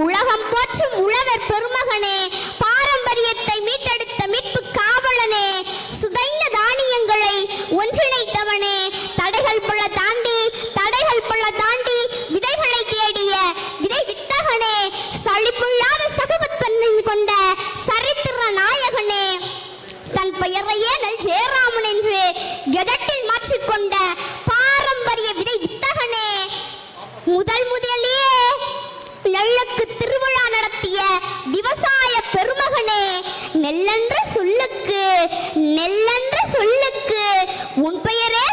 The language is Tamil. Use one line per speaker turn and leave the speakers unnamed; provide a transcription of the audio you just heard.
உலகம் போற்றும் உழவர் பெருமகனே, பாரம்பரியத்தை மீட்டெடுத்த மீட்பு காவலனே, சுதைந்த தானியங்களை ஒன்றிணைத்தவனே, தடைகள் பல தாண்டி விதைகளை தேடிய விதை வித்தகனே, சலிப்புள்ளாத சகவத் பண்ணை கொண்ட சரித்திர நாயகனே, தன் பெயரையே நல் ஜெயராமன் என்று கெதட்டில் மாற்றிக்கொண்ட பாரம்பரிய விதை வித்தகனே, முதலிலே நெல்லுக்கு திருவிழா நடத்திய விவசாய பெருமகனே, நெல்லென்ற சொல்லுக்கு உன் பெயரே